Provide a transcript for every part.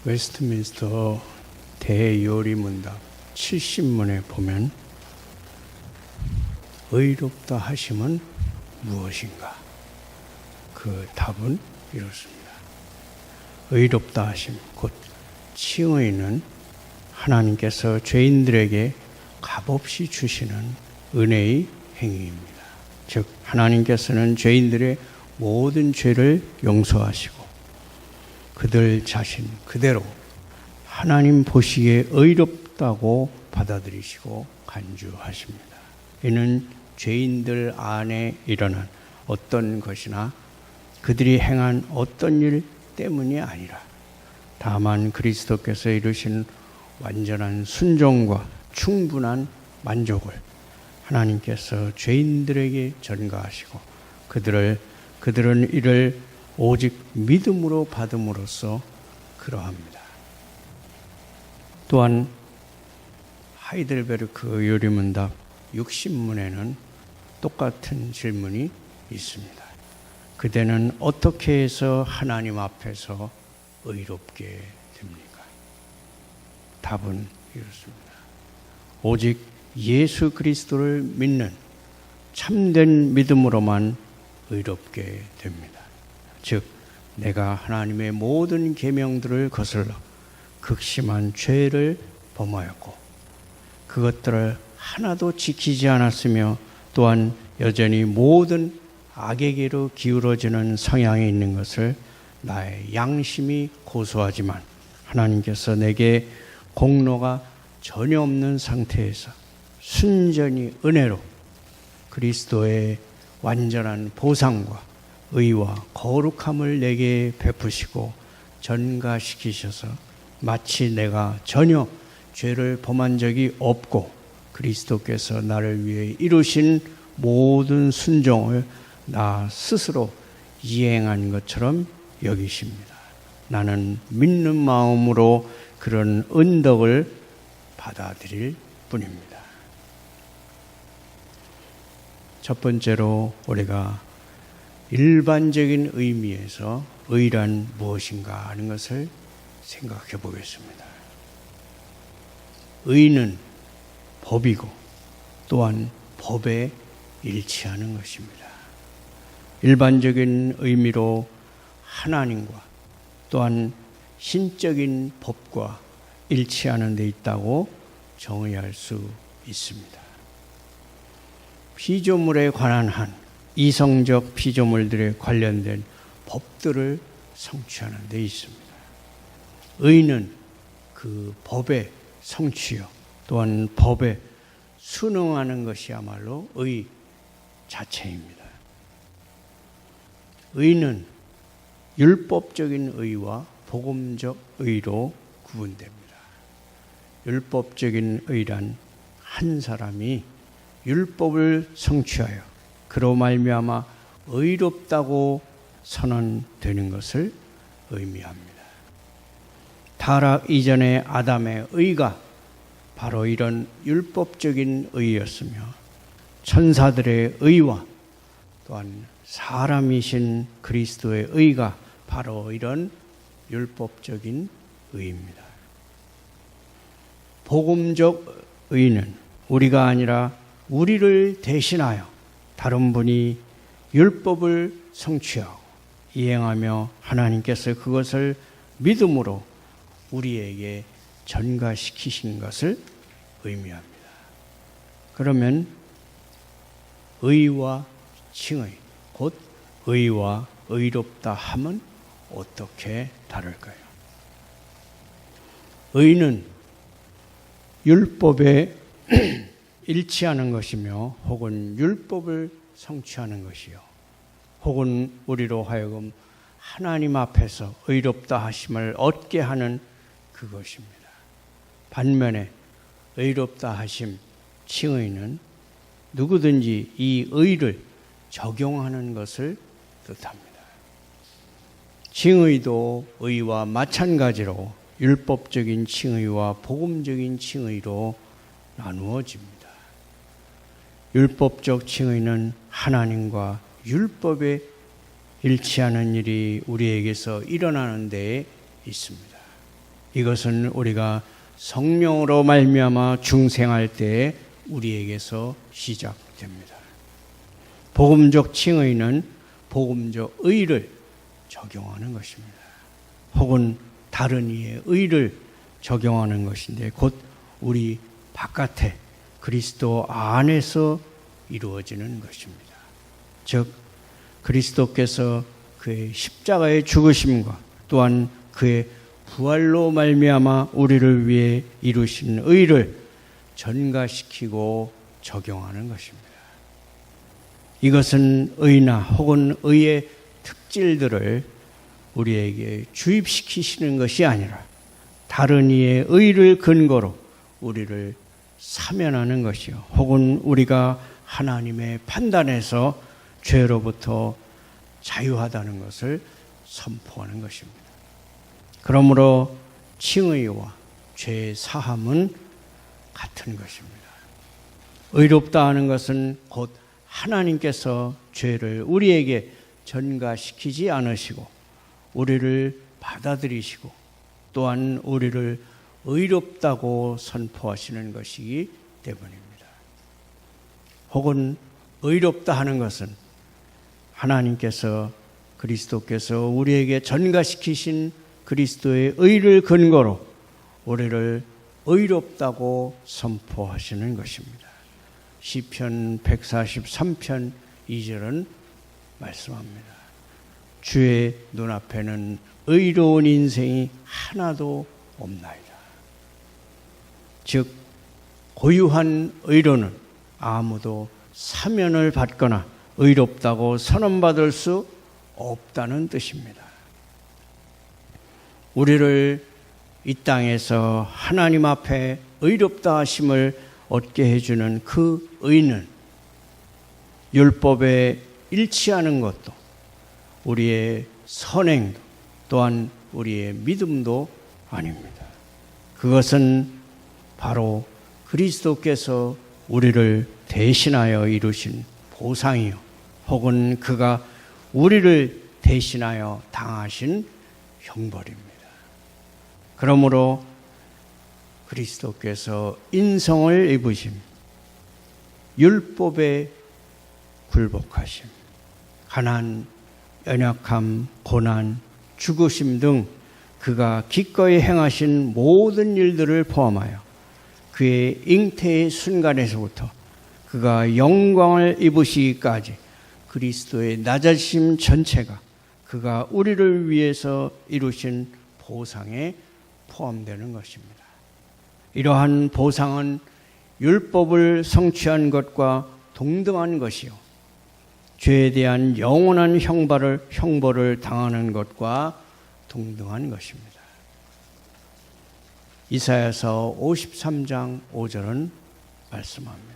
웨스트민스터 대요리문답 70문에 보면 의롭다 하심은 무엇인가? 그 답은 이렇습니다. 의롭다 하심, 곧 칭의는 하나님께서 죄인들에게 값없이 주시는 은혜의 행위입니다. 즉 하나님께서는 죄인들의 모든 죄를 용서하시고 그들 자신 그대로 하나님 보시기에 의롭다고 받아들이시고 간주하십니다. 이는 죄인들 안에 일어난 어떤 것이나 그들이 행한 어떤 일 때문이 아니라 다만 그리스도께서 이루신 완전한 순종과 충분한 만족을 하나님께서 죄인들에게 전가하시고 그들은 이를 오직 믿음으로 받음으로써 그러합니다. 또한 하이델베르크 요리문답 60문에는 똑같은 질문이 있습니다. 그대는 어떻게 해서 하나님 앞에서 의롭게 됩니까? 답은 이렇습니다. 오직 예수 그리스도를 믿는 참된 믿음으로만 의롭게 됩니다. 즉 내가 하나님의 모든 계명들을 거슬러 극심한 죄를 범하였고 그것들을 하나도 지키지 않았으며 또한 여전히 모든 악에게로 기울어지는 성향이 있는 것을 나의 양심이 고소하지만 하나님께서 내게 공로가 전혀 없는 상태에서 순전히 은혜로 그리스도의 완전한 보상과 의와 거룩함을 내게 베푸시고 전가시키셔서 마치 내가 전혀 죄를 범한 적이 없고 그리스도께서 나를 위해 이루신 모든 순종을 나 스스로 이행한 것처럼 여기십니다. 나는 믿는 마음으로 그런 은덕을 받아들일 뿐입니다. 첫 번째로 우리가 일반적인 의미에서 의란 무엇인가 하는 것을 생각해 보겠습니다. 의는 법이고 또한 법에 일치하는 것입니다. 일반적인 의미로 하나님과 또한 신적인 법과 일치하는 데 있다고 정의할 수 있습니다. 피조물에 관한 한 이성적 피조물들에 관련된 법들을 성취하는 데 있습니다. 의는 그 법의 성취요 또한 법에 순응하는 것이야말로 의 자체입니다. 의는 율법적인 의와 복음적 의로 구분됩니다. 율법적인 의란 한 사람이 율법을 성취하여 그로 말미암아 의롭다고 선언되는 것을 의미합니다. 타락 이전의 아담의 의가 바로 이런 율법적인 의였으며 천사들의 의와 또한 사람이신 그리스도의 의가 바로 이런 율법적인 의입니다. 복음적 의는 우리가 아니라 우리를 대신하여 다른 분이 율법을 성취하고 이행하며 하나님께서 그것을 믿음으로 우리에게 전가시키신 것을 의미합니다. 그러면 의와 칭의, 곧 의와 의롭다 함은 어떻게 다를까요? 의는 율법에 일치하는 것이며 혹은 율법을 성취하는 것이요 혹은 우리로 하여금 하나님 앞에서 의롭다 하심을 얻게 하는 그것입니다. 반면에 의롭다 하심, 칭의는 누구든지 이 의를 적용하는 것을 뜻합니다. 칭의도 의와 마찬가지로 율법적인 칭의와 복음적인 칭의로 나누어집니다. 율법적 칭의는 하나님과 율법에 일치하는 일이 우리에게서 일어나는 데에 있습니다. 이것은 우리가 성령으로 말미암아 중생할 때 우리에게서 시작됩니다. 복음적 칭의는 복음적 의를 적용하는 것입니다. 혹은 다른 이의 의를 적용하는 것인데 곧 우리 바깥에 그리스도 안에서 이루어지는 것입니다. 즉 그리스도께서 그의 십자가의 죽으심과 또한 그의 부활로 말미암아 우리를 위해 이루신 의를 전가시키고 적용하는 것입니다. 이것은 의나 혹은 의의 특질들을 우리에게 주입시키시는 것이 아니라 다른 이의 의를 근거로 우리를 사면하는 것이요 혹은 우리가 하나님의 판단에서 죄로부터 자유하다는 것을 선포하는 것입니다. 그러므로 칭의와 죄의 사함은 같은 것입니다. 의롭다 하는 것은 곧 하나님께서 죄를 우리에게 전가시키지 않으시고 우리를 받아들이시고 또한 우리를 의롭다고 선포하시는 것이기 때문입니다. 혹은 의롭다 하는 것은 하나님께서 그리스도께서 우리에게 전가시키신 그리스도의 의를 근거로 우리를 의롭다고 선포하시는 것입니다. 시편 143편 2절은 말씀합니다. 주의 눈앞에는 의로운 인생이 하나도 없나이다. 즉 고유한 의로는 아무도 사면을 받거나 의롭다고 선언받을 수 없다는 뜻입니다. 우리를 이 땅에서 하나님 앞에 의롭다 하심을 얻게 해주는 그 의는 율법에 일치하는 것도 우리의 선행도 또한 우리의 믿음도 아닙니다. 그것은 바로 그리스도께서 우리를 대신하여 이루신 보상이요 혹은 그가 우리를 대신하여 당하신 형벌입니다. 그러므로 그리스도께서 인성을 입으심, 율법에 굴복하심, 가난, 연약함, 고난, 죽으심 등 그가 기꺼이 행하신 모든 일들을 포함하여 그의 잉태의 순간에서부터 그가 영광을 입으시기까지 그리스도의 낮아심 전체가 그가 우리를 위해서 이루신 보상에 포함되는 것입니다. 이러한 보상은 율법을 성취한 것과 동등한 것이요 죄에 대한 영원한 형벌을 당하는 것과 동등한 것입니다. 이사야서 53장 5절은 말씀합니다.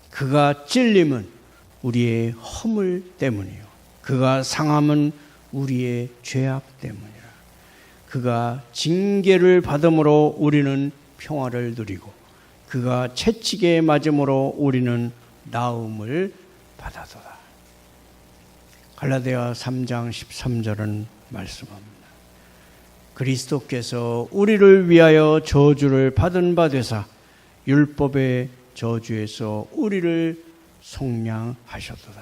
그가 찔림은 우리의 허물 때문이요 그가 상함은 우리의 죄악 때문이라. 그가 징계를 받음으로 우리는 평화를 누리고 그가 채찍에 맞음으로 우리는 나음을 받았도다. 갈라디아 3장 13절은 말씀합니다. 그리스도께서 우리를 위하여 저주를 받은 바 되사 율법의 저주에서 우리를 속량하셨도다.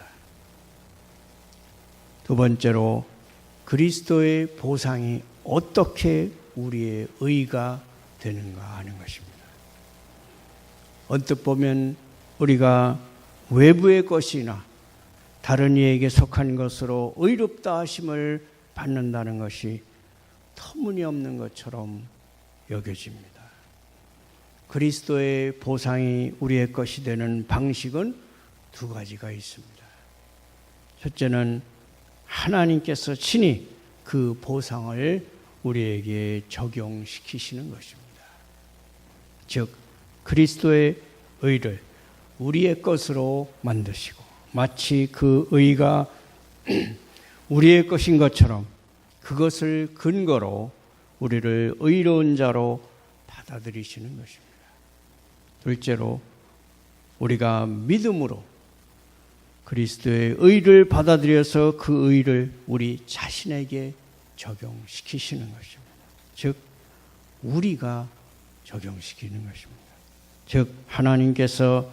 두 번째로 그리스도의 보상이 어떻게 우리의 의가 되는가 하는 것입니다. 언뜻 보면 우리가 외부의 것이나 다른 이에게 속한 것으로 의롭다 하심을 받는다는 것이 터무니없는 것처럼 여겨집니다. 그리스도의 보상이 우리의 것이 되는 방식은 두 가지가 있습니다. 첫째는 하나님께서 친히 그 보상을 우리에게 적용시키시는 것입니다. 즉 그리스도의 의를 우리의 것으로 만드시고 마치 그 의가 우리의 것인 것처럼 그것을 근거로 우리를 의로운 자로 받아들이시는 것입니다. 둘째로 우리가 믿음으로 그리스도의 의를 받아들여서 그 의를 우리 자신에게 적용시키시는 것입니다. 즉 우리가 적용시키는 것입니다. 즉 하나님께서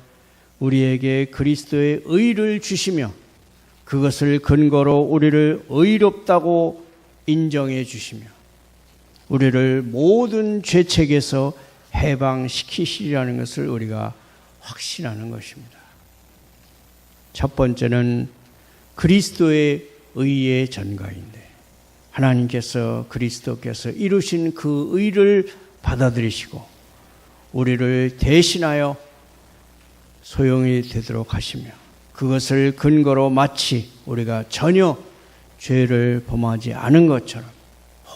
우리에게 그리스도의 의를 주시며 그것을 근거로 우리를 의롭다고 인정해 주시며 우리를 모든 죄책에서 해방시키시리라는 것을 우리가 확신하는 것입니다. 첫 번째는 그리스도의 의의 전가인데 하나님께서 그리스도께서 이루신 그 의를 받아들이시고 우리를 대신하여 소용이 되도록 하시며 그것을 근거로 마치 우리가 전혀 죄를 범하지 않은 것처럼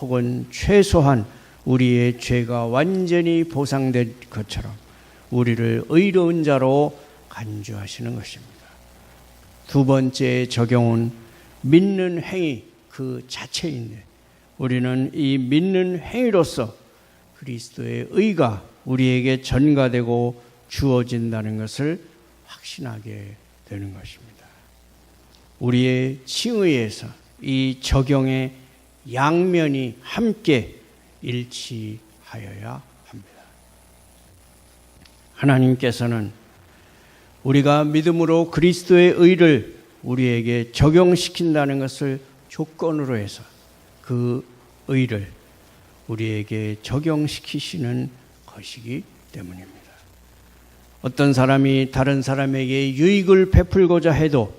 혹은 최소한 우리의 죄가 완전히 보상된 것처럼 우리를 의로운 자로 간주하시는 것입니다. 두 번째 적용은 믿는 행위 그 자체인데 우리는 이 믿는 행위로서 그리스도의 의가 우리에게 전가되고 주어진다는 것을 확신하게 되는 것입니다. 우리의 칭의에서 이 적용의 양면이 함께 일치하여야 합니다. 하나님께서는 우리가 믿음으로 그리스도의 의를 우리에게 적용시킨다는 것을 조건으로 해서 그 의를 우리에게 적용시키시는 것이기 때문입니다. 어떤 사람이 다른 사람에게 유익을 베풀고자 해도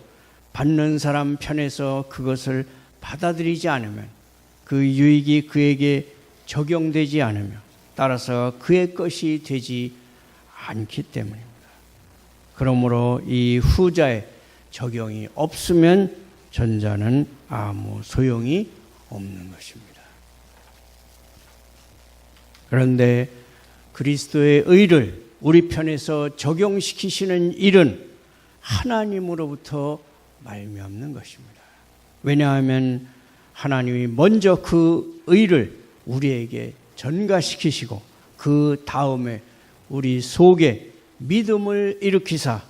받는 사람 편에서 그것을 받아들이지 않으면 그 유익이 그에게 적용되지 않으며 따라서 그의 것이 되지 않기 때문입니다. 그러므로 이 후자의 적용이 없으면 전자는 아무 소용이 없는 것입니다. 그런데 그리스도의 의를 우리 편에서 적용시키시는 일은 하나님으로부터 말미암는 것입니다. 왜냐하면 하나님이 먼저 그 의를 우리에게 전가시키시고 그 다음에 우리 속에 믿음을 일으키사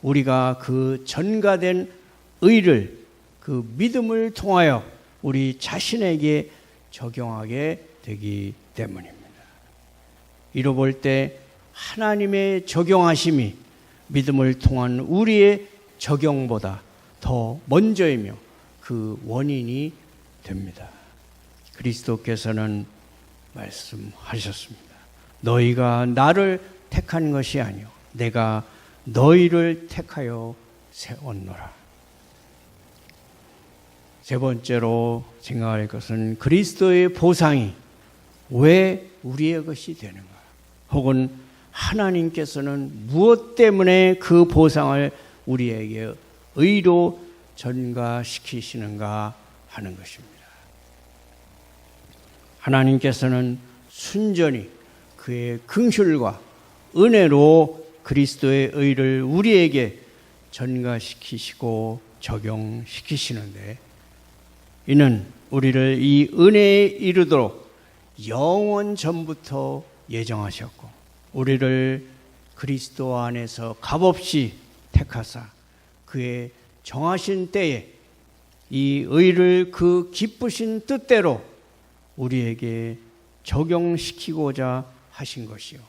우리가 그 전가된 의를 그 믿음을 통하여 우리 자신에게 적용하게 되기 때문입니다. 이로 볼 때 하나님의 적용하심이 믿음을 통한 우리의 적용보다 더 먼저이며 그 원인이 됩니다. 그리스도께서는 말씀하셨습니다. 너희가 나를 택한 것이 아니요 내가 너희를 택하여 세웠노라. 세 번째로 생각할 것은 그리스도의 보상이 왜 우리의 것이 되는가? 혹은 하나님께서는 무엇 때문에 그 보상을 우리에게 의로 전가시키시는가 하는 것입니다. 하나님께서는 순전히 그의 긍휼과 은혜로 그리스도의 의를 우리에게 전가시키시고 적용시키시는데 이는 우리를 이 은혜에 이르도록 영원 전부터 예정하셨고 우리를 그리스도 안에서 값없이 택하사 그의 정하신 때에 이 의를 그 기쁘신 뜻대로 우리에게 적용시키고자 하신 것이요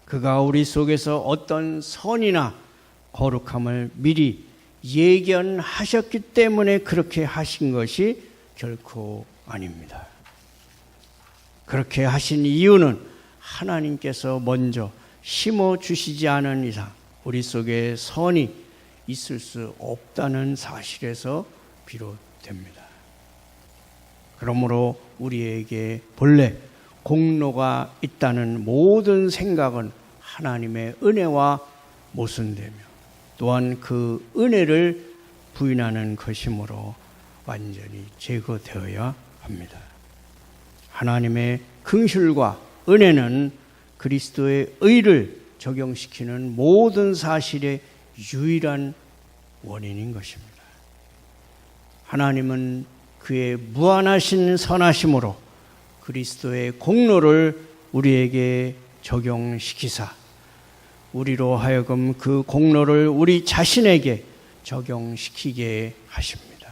그가 우리 속에서 어떤 선이나 거룩함을 미리 예견하셨기 때문에 그렇게 하신 것이 결코 아닙니다. 그렇게 하신 이유는 하나님께서 먼저 심어주시지 않은 이상 우리 속에 선이 있을 수 없다는 사실에서 비롯됩니다. 그러므로 우리에게 본래 공로가 있다는 모든 생각은 하나님의 은혜와 모순되며 또한 그 은혜를 부인하는 것이므로 완전히 제거되어야 합니다. 하나님의 긍휼과 은혜는 그리스도의 의를 적용시키는 모든 사실의 유일한 원인인 것입니다. 하나님은 그의 무한하신 선하심으로 그리스도의 공로를 우리에게 적용시키사 우리로 하여금 그 공로를 우리 자신에게 적용시키게 하십니다.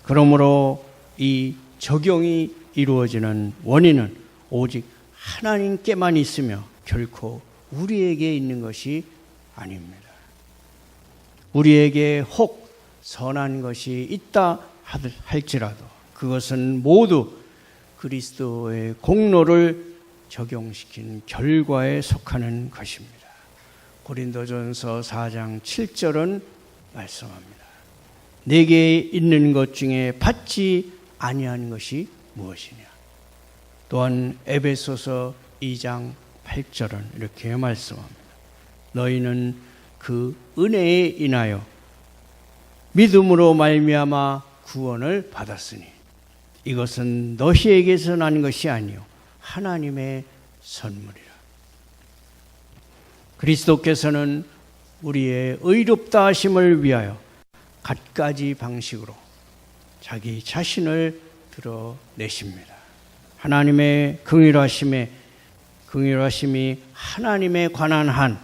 그러므로 이 적용이 이루어지는 원인은 오직 하나님께만 있으며 결코 우리에게 있는 것이 아닙니다. 우리에게 혹 선한 것이 있다 할지라도 그것은 모두 그리스도의 공로를 적용시킨 결과에 속하는 것입니다. 고린도전서 4장 7절은 말씀합니다. 내게 있는 것 중에 받지 아니한 것이 무엇이냐. 또한 에베소서 2장 8절은 이렇게 말씀합니다. 너희는 그 은혜에 인하여 믿음으로 말미암아 구원을 받았으니 이것은 너희에게서 난 것이 아니요 하나님의 선물이라. 그리스도께서는 우리의 의롭다 하심을 위하여 갖가지 방식으로 자기 자신을 드러내십니다. 하나님의 긍휼하심이 하나님에 관한 한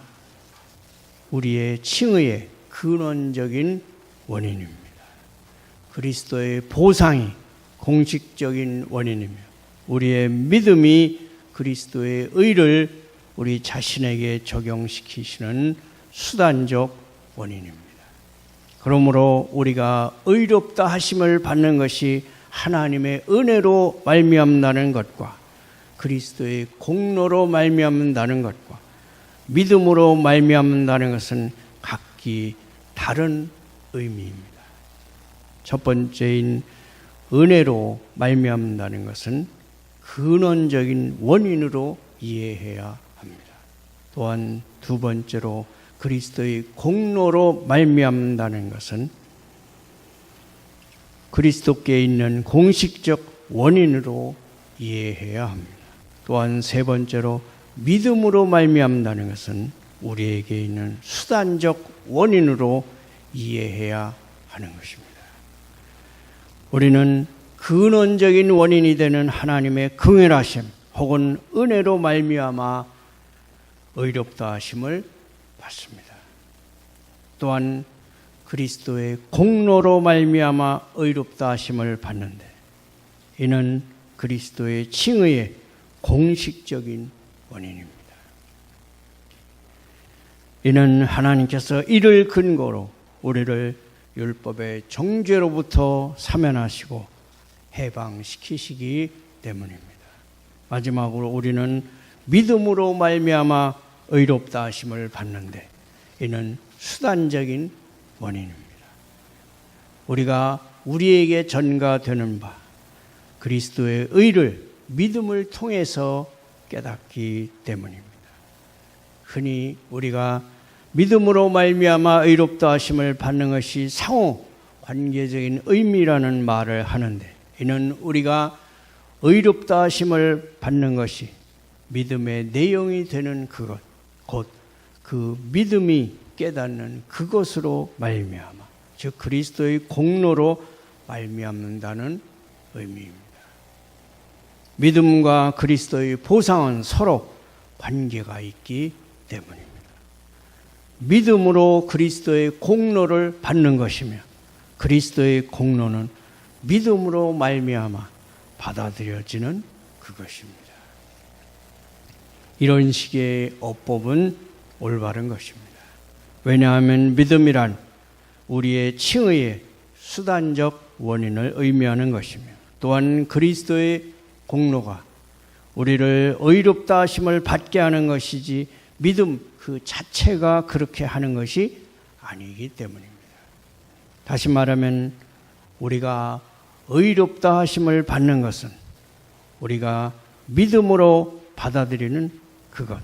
우리의 칭의의 근원적인 원인입니다. 그리스도의 보상이 공식적인 원인이며 우리의 믿음이 그리스도의 의를 우리 자신에게 적용시키시는 수단적 원인입니다. 그러므로 우리가 의롭다 하심을 받는 것이 하나님의 은혜로 말미암는다는 것과 그리스도의 공로로 말미암는다는 것과 믿음으로 말미암는다는 것은 각기 다른 의미입니다. 첫 번째인 은혜로 말미암는다는 것은 근원적인 원인으로 이해해야 합니다. 또한 두 번째로 그리스도의 공로로 말미암는다는 것은 그리스도께 있는 공식적 원인으로 이해해야 합니다. 또한 세 번째로 믿음으로 말미암는다는 것은 우리에게 있는 수단적 원인으로 이해해야 하는 것입니다. 우리는 근원적인 원인이 되는 하나님의 긍휼하심 혹은 은혜로 말미암아 의롭다 하심을 받습니다. 또한 그리스도의 공로로 말미암아 의롭다 하심을 받는데 이는 그리스도의 칭의의 공식적인 원인입니다. 이는 하나님께서 이를 근거로 우리를 율법의 정죄로부터 사면하시고 해방시키시기 때문입니다. 마지막으로 우리는 믿음으로 말미암아 의롭다 하심을 받는데 이는 수단적인 원인입니다. 우리가 우리에게 전가되는 바 그리스도의 의를 믿음을 통해서 깨닫기 때문입니다. 흔히 우리가 믿음으로 말미암아 의롭다 하심을 받는 것이 상호 관계적인 의미라는 말을 하는데 이는 우리가 의롭다 하심을 받는 것이 믿음의 내용이 되는 그것, 곧 그 믿음이 깨닫는 그것으로 말미암아, 즉 그리스도의 공로로 말미암는다는 의미입니다. 믿음과 그리스도의 보상은 서로 관계가 있기 때문입니다. 믿음으로 그리스도의 공로를 받는 것이며 그리스도의 공로는 믿음으로 말미암아 받아들여지는 그것입니다. 이런 식의 어법은 올바른 것입니다. 왜냐하면 믿음이란 우리의 칭의의 수단적 원인을 의미하는 것이며 또한 그리스도의 공로가 우리를 의롭다 하심을 받게 하는 것이지 믿음 그 자체가 그렇게 하는 것이 아니기 때문입니다. 다시 말하면 우리가 의롭다 하심을 받는 것은 우리가 믿음으로 받아들이는 그것,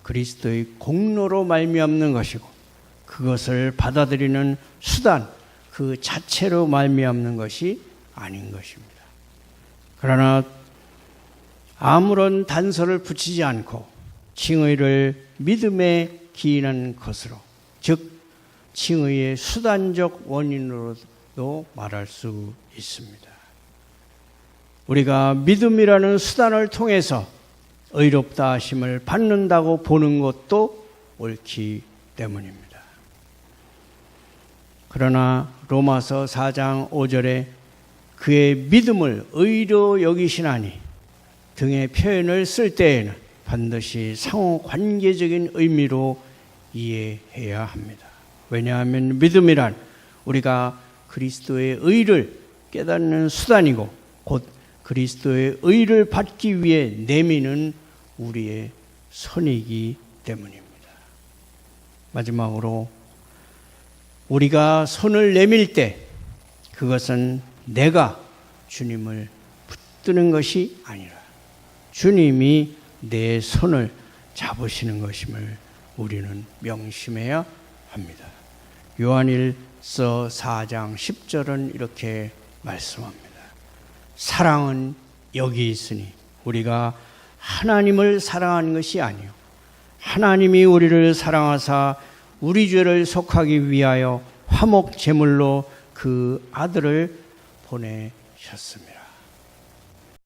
그리스도의 공로로 말미암는 것이고 그것을 받아들이는 수단, 그 자체로 말미암는 것이 아닌 것입니다. 그러나 아무런 단서를 붙이지 않고 칭의를 믿음에 기인한 것으로, 즉 칭의의 수단적 원인으로도 말할 수 있습니다. 우리가 믿음이라는 수단을 통해서 의롭다 하심을 받는다고 보는 것도 옳기 때문입니다. 그러나 로마서 4장 5절에 그의 믿음을 의로 여기시나니 등의 표현을 쓸 때에는 반드시 상호관계적인 의미로 이해해야 합니다. 왜냐하면 믿음이란 우리가 그리스도의 의를 깨닫는 수단이고 곧 그리스도의 의를 받기 위해 내미는 우리의 선이기 때문입니다. 마지막으로 우리가 손을 내밀 때 그것은 내가 주님을 붙드는 것이 아니라 주님이 내 손을 잡으시는 것임을 우리는 명심해야 합니다. 요한일서 4장 10절은 이렇게 말씀합니다. 사랑은 여기 있으니 우리가 하나님을 사랑하는 것이 아니요 하나님이 우리를 사랑하사 우리 죄를 속하기 위하여 화목 제물로 그 아들을 보내셨습니다.